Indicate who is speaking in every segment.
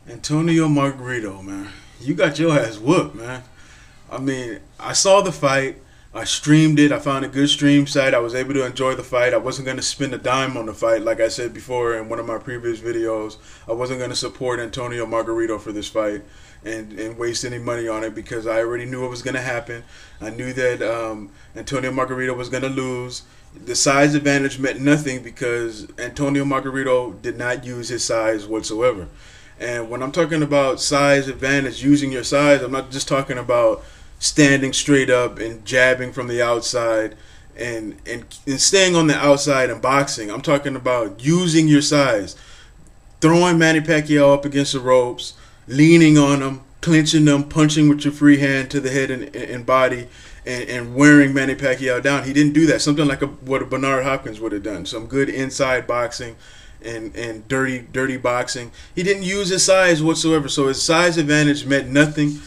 Speaker 1: Antonio Margarito, man. You got your ass whooped, man. I mean, I saw the fight. I streamed it. I found a good stream site. I was able to enjoy the fight. I wasn't going to spend a dime on the fight. Like I said before in one of my previous videos, I wasn't going to support Antonio Margarito for this fight and waste any money on it because I already knew what was going to happen. I knew that Antonio Margarito was going to lose. The size advantage meant nothing because Antonio Margarito did not use his size whatsoever. And when I'm talking about size advantage, using your size, I'm not just talking about standing straight up and jabbing from the outside and staying on the outside and boxing. I'm talking about using your size, throwing Manny Pacquiao up against the ropes, leaning on him, clinching them, punching with your free hand to the head and body, and wearing Manny Pacquiao down. He didn't do that. Something like what Bernard Hopkins would have done. Some good inside boxing and dirty boxing. He didn't use his size whatsoever. So his size advantage meant nothing.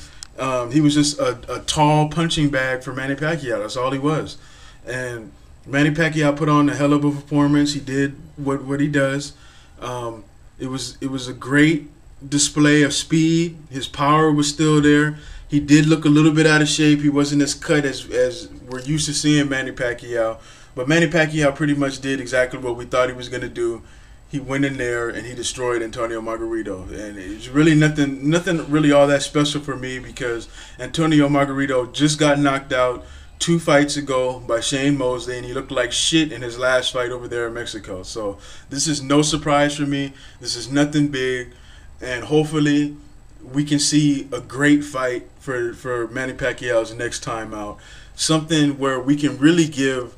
Speaker 1: He was just a tall punching bag for Manny Pacquiao. That's all he was. And Manny Pacquiao put on a hell of a performance. He did what he does. It was a great display of speed. His power was still there. He did look a little bit out of shape. He wasn't as cut as we're used to seeing Manny Pacquiao. But Manny Pacquiao pretty much did exactly what we thought he was going to do. He went in there and he destroyed Antonio Margarito. And it's really nothing really all that special for me because Antonio Margarito just got knocked out 2 fights ago by Shane Mosley, and he looked like shit in his last fight over there in Mexico. So this is no surprise for me. This is nothing big. And hopefully we can see a great fight for Manny Pacquiao's next time out. Something where we can really give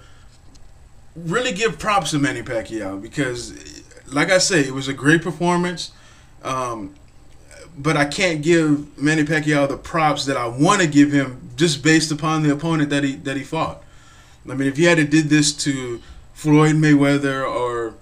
Speaker 1: props to Manny Pacquiao because, like I say, it was a great performance. But I can't give Manny Pacquiao the props that I want to give him just based upon the opponent that he fought. I mean, if he had did this to Floyd Mayweather or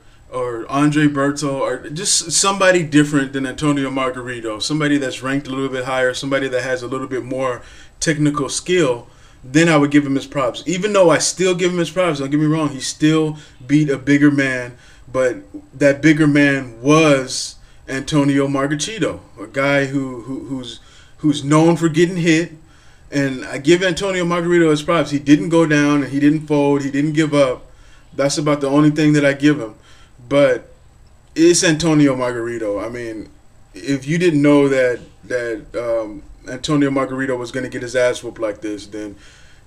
Speaker 1: Andre Berto or just somebody different than Antonio Margarito, somebody that's ranked a little bit higher, somebody that has a little bit more technical skill, then I would give him his props. Even though I still give him his props, don't get me wrong, he still beat a bigger man, but that bigger man was Antonio Margacheato, a guy who's known for getting hit. And I give Antonio Margarito his props. He didn't go down and he didn't fold. He didn't give up. That's about the only thing that I give him. But it's Antonio Margarito. I mean, if you didn't know that Antonio Margarito was going to get his ass whooped like this, then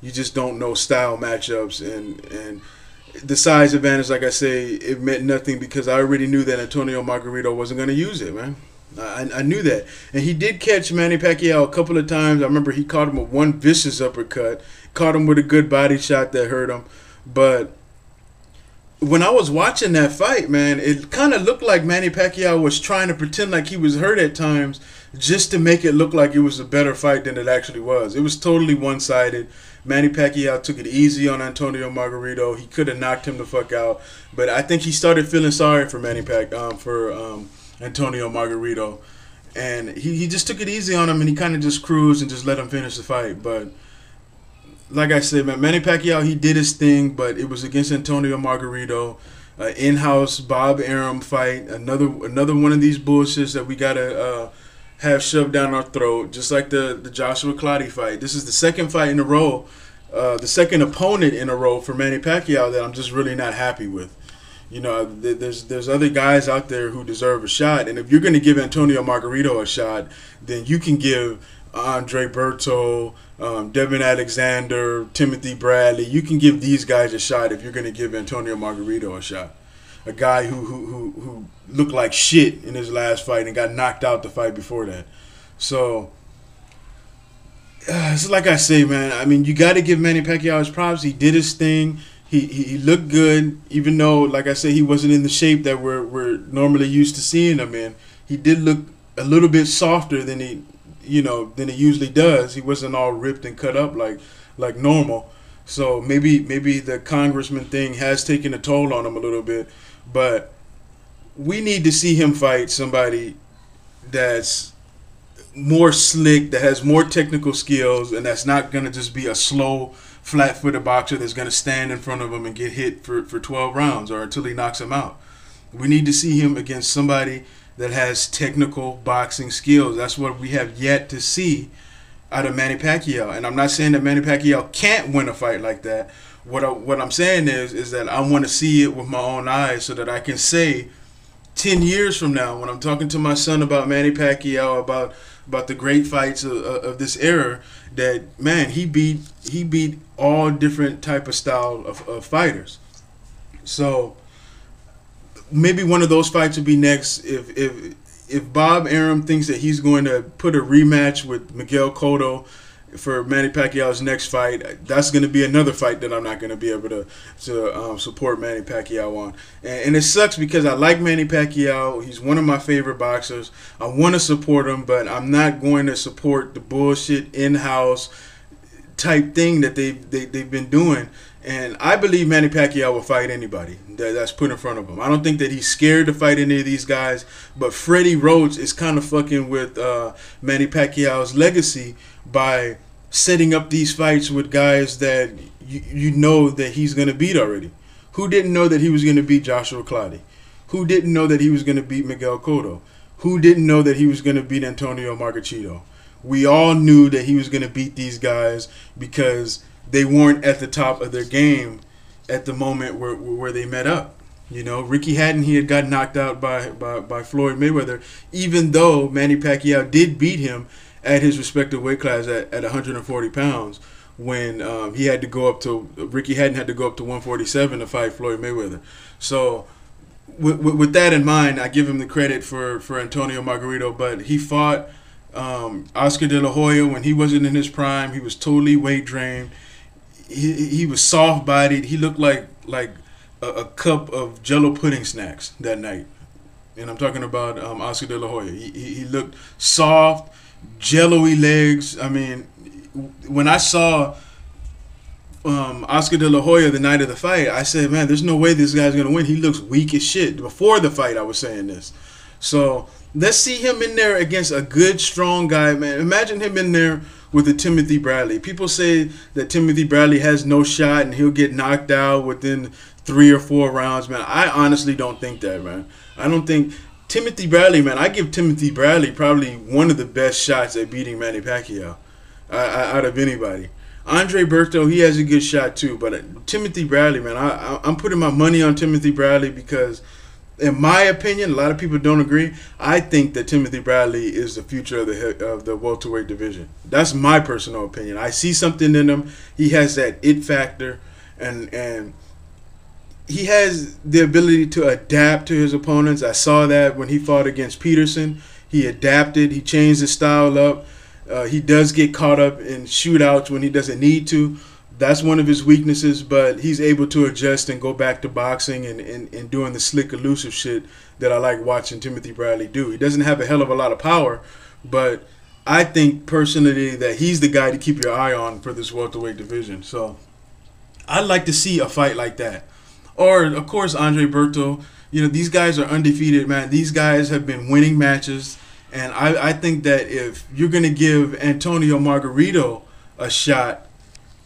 Speaker 1: you just don't know style matchups and the size advantage. Like I say, it meant nothing because I already knew that Antonio Margarito wasn't going to use it, man. I knew that. And he did catch Manny Pacquiao a couple of times. I remember he caught him with one vicious uppercut, caught him with a good body shot that hurt him. But when I was watching that fight, man, it kind of looked like Manny Pacquiao was trying to pretend like he was hurt at times just to make it look like it was a better fight than it actually was. It was totally one-sided. Manny Pacquiao took it easy on Antonio Margarito. He could have knocked him the fuck out, but I think he started feeling sorry for Antonio Margarito, and he just took it easy on him, and he kind of just cruised and just let him finish the fight. But like I said, man, Manny Pacquiao, he did his thing, but it was against Antonio Margarito, in-house Bob Arum fight, another one of these bullshits that we gotta have shoved down our throat, just like the Joshua Clottey fight. This is the second fight in a row, the second opponent in a row for Manny Pacquiao that I'm just really not happy with. You know, there's other guys out there who deserve a shot, and if you're going to give Antonio Margarito a shot, then you can give Andre Berto, Devin Alexander, Timothy Bradley. You can give these guys a shot if you're going to give Antonio Margarito a shot. A guy who looked like shit in his last fight and got knocked out the fight before that. So it's like I say, man. I mean, you got to give Manny Pacquiao his props. He did his thing. He looked good, even though, like I say, he wasn't in the shape that we're normally used to seeing him in. He did look a little bit softer than he usually does. He wasn't all ripped and cut up like normal. So maybe the congressman thing has taken a toll on him a little bit, but we need to see him fight somebody that's more slick, that has more technical skills, and that's not going to just be a slow, flat-footed boxer that's going to stand in front of him and get hit for 12 rounds or until he knocks him out. We need to see him against somebody that has technical boxing skills. That's what we have yet to see out of Manny Pacquiao. And I'm not saying that Manny Pacquiao can't win a fight like that. What I'm saying is that I want to see it with my own eyes so that I can say 10 years from now, when I'm talking to my son about Manny Pacquiao, about the great fights of this era, that, man, he beat all different type of style of fighters. So maybe one of those fights will be next. If Bob Arum thinks that he's going to put a rematch with Miguel Cotto for Manny Pacquiao's next fight, that's going to be another fight that I'm not going to be able to support Manny Pacquiao on. And it sucks because I like Manny Pacquiao. He's one of my favorite boxers. I want to support him, but I'm not going to support the bullshit in-house type thing that they've been doing. And I believe Manny Pacquiao will fight anybody that's put in front of him. I don't think that he's scared to fight any of these guys. But Freddie Roach is kind of fucking with Manny Pacquiao's legacy by setting up these fights with guys that you know that he's going to beat already. Who didn't know that he was going to beat Joshua Clottey? Who didn't know that he was going to beat Miguel Cotto? Who didn't know that he was going to beat Antonio Margacheato? We all knew that he was going to beat these guys because they weren't at the top of their game at the moment where they met up. You know, Ricky Hatton, he had got knocked out by Floyd Mayweather, even though Manny Pacquiao did beat him at his respective weight class at 140 pounds when Ricky Hatton had to go up to 147 to fight Floyd Mayweather. So with that in mind, I give him the credit for Antonio Margarito, but he fought Oscar De La Hoya when he wasn't in his prime. He was totally weight drained. He was soft-bodied. He looked like a cup of Jell-O pudding snacks that night. And I'm talking about Oscar De La Hoya. He looked soft, Jell-O-y legs. I mean, when I saw Oscar De La Hoya the night of the fight, I said, man, there's no way this guy's going to win. He looks weak as shit. Before the fight, I was saying this. So let's see him in there against a good, strong guy, man. Imagine him in there with a Timothy Bradley. People say that Timothy Bradley has no shot and he'll get knocked out within 3 or 4 rounds, man. I honestly don't think that, man. I don't think Timothy Bradley, man. I give Timothy Bradley probably one of the best shots at beating Manny Pacquiao out of anybody. Andre Berto, he has a good shot too, but Timothy Bradley, man, I'm putting my money on Timothy Bradley because, in my opinion, a lot of people don't agree. I think that Timothy Bradley is the future of the welterweight division. That's my personal opinion. I see something in him. He has that it factor, and he has the ability to adapt to his opponents. I saw that when he fought against Peterson. He adapted. He changed his style up. He does get caught up in shootouts when he doesn't need to. That's one of his weaknesses, but he's able to adjust and go back to boxing and doing the slick, elusive shit that I like watching Timothy Bradley do. He doesn't have a hell of a lot of power, but I think personally that he's the guy to keep your eye on for this welterweight division. So I'd like to see a fight like that. Or, of course, Andre Berto. You know, these guys are undefeated, man. These guys have been winning matches, and I think that if you're going to give Antonio Margarito a shot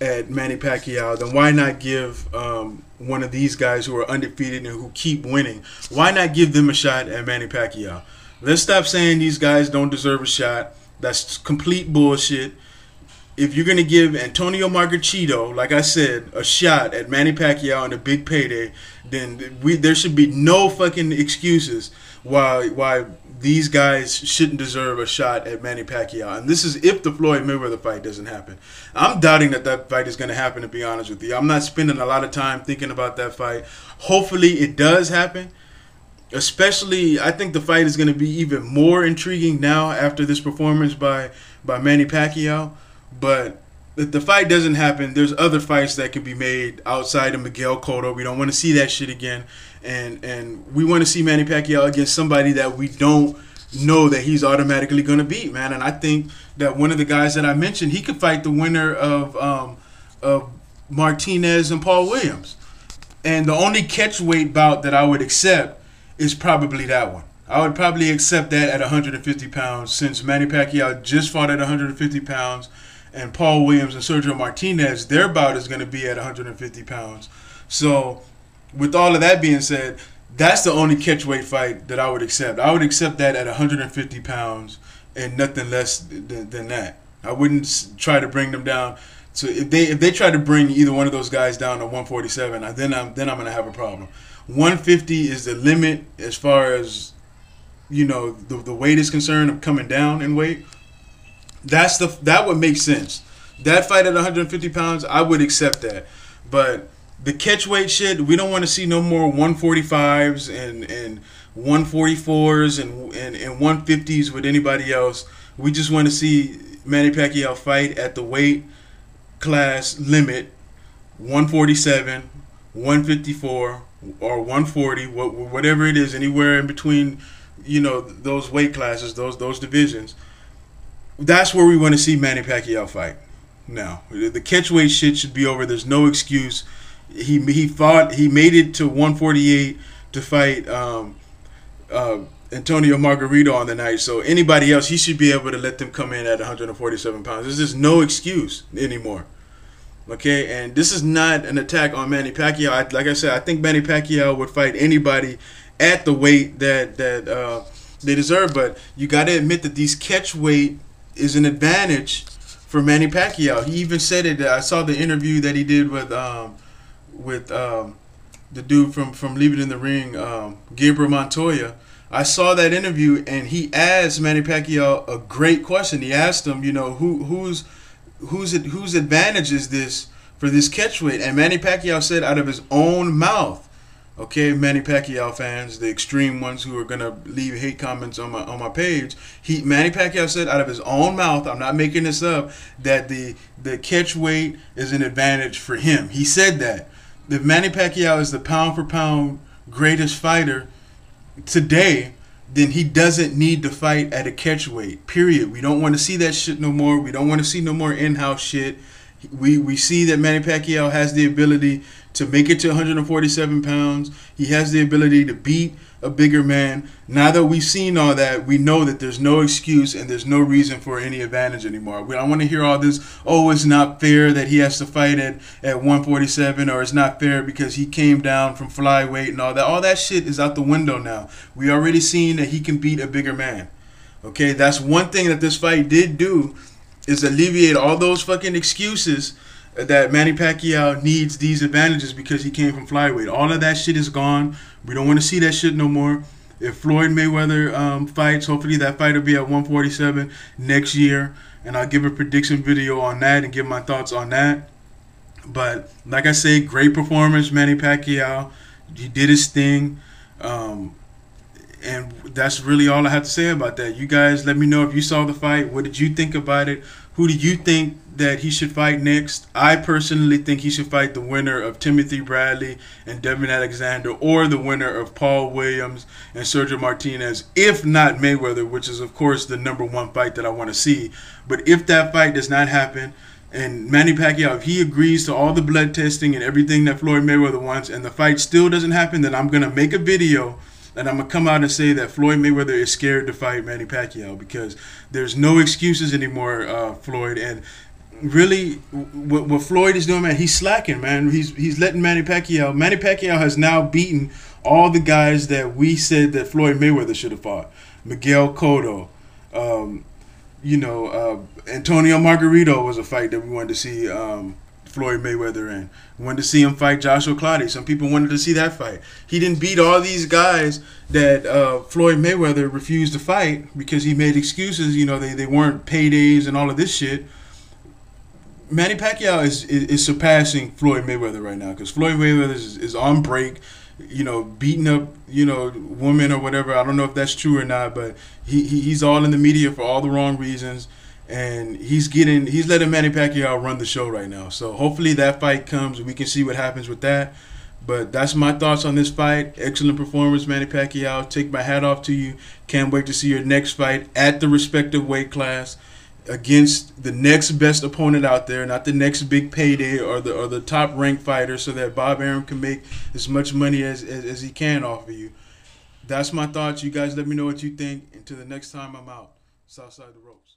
Speaker 1: at Manny Pacquiao, then why not give one of these guys who are undefeated and who keep winning? Why not give them a shot at Manny Pacquiao? Let's stop saying these guys don't deserve a shot. That's complete bullshit. If you're going to give Antonio Margacheato, like I said, a shot at Manny Pacquiao in a big payday, then there should be no fucking excuses why these guys shouldn't deserve a shot at Manny Pacquiao. And this is if the Floyd Mayweather fight doesn't happen. I'm doubting that fight is going to happen, to be honest with you. I'm not spending a lot of time thinking about that fight. Hopefully it does happen. Especially, I think the fight is going to be even more intriguing now after this performance by Manny Pacquiao. But if the fight doesn't happen, there's other fights that could be made outside of Miguel Cotto. We don't want to see that shit again. And we want to see Manny Pacquiao against somebody that we don't know that he's automatically going to beat, man. And I think that one of the guys that I mentioned, he could fight the winner of Martinez and Paul Williams. And the only catchweight bout that I would accept is probably that one. I would probably accept that at 150 pounds since Manny Pacquiao just fought at 150 pounds. And Paul Williams and Sergio Martinez, their bout is going to be at 150 pounds. So with all of that being said, That's the only catchweight fight that I would accept. I would accept that at 150 pounds and nothing less than that. I wouldn't try to bring them down. So if they try to bring either one of those guys down to 147, then I'm gonna have a problem. 150 is the limit as far as the weight is concerned of coming down in weight. That would make sense. That fight at 150 pounds, I would accept that. But the catchweight shit, we don't want to see no more 145s and 144s and 150s with anybody else. We just want to see Manny Pacquiao fight at the weight class limit, 147, 154, or 140, whatever it is, anywhere in between, those weight classes, those divisions. That's where we want to see Manny Pacquiao fight. Now, the catchweight shit should be over. There's no excuse. He fought. He made it to 148 to fight Antonio Margarito on the night. So anybody else, he should be able to let them come in at 147 pounds. There's just no excuse anymore. Okay, and this is not an attack on Manny Pacquiao. Like I said, I think Manny Pacquiao would fight anybody at the weight that they deserve. But you got to admit that these catchweight is an advantage for Manny Pacquiao. He even said it. I saw the interview that he did with the dude from Leave It in the Ring, Gabriel Montoya. I saw that interview, and he asked Manny Pacquiao a great question. He asked him, whose advantage is this for this catchweight? And Manny Pacquiao said out of his own mouth, okay, Manny Pacquiao fans, the extreme ones who are gonna leave hate comments on my page, Manny Pacquiao said out of his own mouth, I'm not making this up, that the catchweight is an advantage for him. He said that. If Manny Pacquiao is the pound for pound greatest fighter today, then he doesn't need to fight at a catchweight. Period. We don't want to see that shit no more. We don't want to see no more in-house shit. We see that Manny Pacquiao has the ability to make it to 147 pounds. He has the ability to beat a bigger man. Now that we've seen all that, we know that there's no excuse and there's no reason for any advantage anymore. We don't want to hear all this, oh, it's not fair that he has to fight at 147, or it's not fair because he came down from flyweight and all that. All that shit is out the window now. We already seen that he can beat a bigger man. Okay, that's one thing that this fight did do, is alleviate all those fucking excuses that Manny Pacquiao needs these advantages because he came from flyweight. All of that shit is gone. We don't want to see that shit no more. If Floyd Mayweather fights, hopefully that fight will be at 147 next year, and I'll give a prediction video on that and give my thoughts on that. But like I say, great performance, Manny Pacquiao. He did his thing. And that's really all I have to say about that. You guys let me know if you saw the fight. What did you think about it? Who do you think that he should fight next? I personally think he should fight the winner of Timothy Bradley and Devin Alexander, or the winner of Paul Williams and Sergio Martinez, if not Mayweather, which is, of course, the #1 fight that I want to see. But if that fight does not happen, and Manny Pacquiao, if he agrees to all the blood testing and everything that Floyd Mayweather wants, and the fight still doesn't happen, then I'm going to make a video and I'm going to come out and say that Floyd Mayweather is scared to fight Manny Pacquiao, because there's no excuses anymore, Floyd. And really, what Floyd is doing, man, he's slacking, man. He's letting Manny Pacquiao. Manny Pacquiao has now beaten all the guys that we said that Floyd Mayweather should have fought. Miguel Cotto, Antonio Margarito was a fight that we wanted to see Floyd Mayweather in. We wanted to see him fight Joshua Clottey. Some people wanted to see that fight. He didn't beat all these guys that Floyd Mayweather refused to fight because he made excuses. They weren't paydays and all of this shit. Manny Pacquiao is surpassing Floyd Mayweather right now, because Floyd Mayweather is on break, beating up, women or whatever. I don't know if that's true or not, but he's all in the media for all the wrong reasons. And he's letting Manny Pacquiao run the show right now. So hopefully that fight comes and we can see what happens with that. But that's my thoughts on this fight. Excellent performance, Manny Pacquiao. Take my hat off to you. Can't wait to see your next fight at the respective weight class against the next best opponent out there, not the next big payday or the top ranked fighter, so that Bob Arum can make as much money as he can off of you. That's my thoughts. You guys let me know what you think. Until the next time I'm out. It's Outside the Ropes.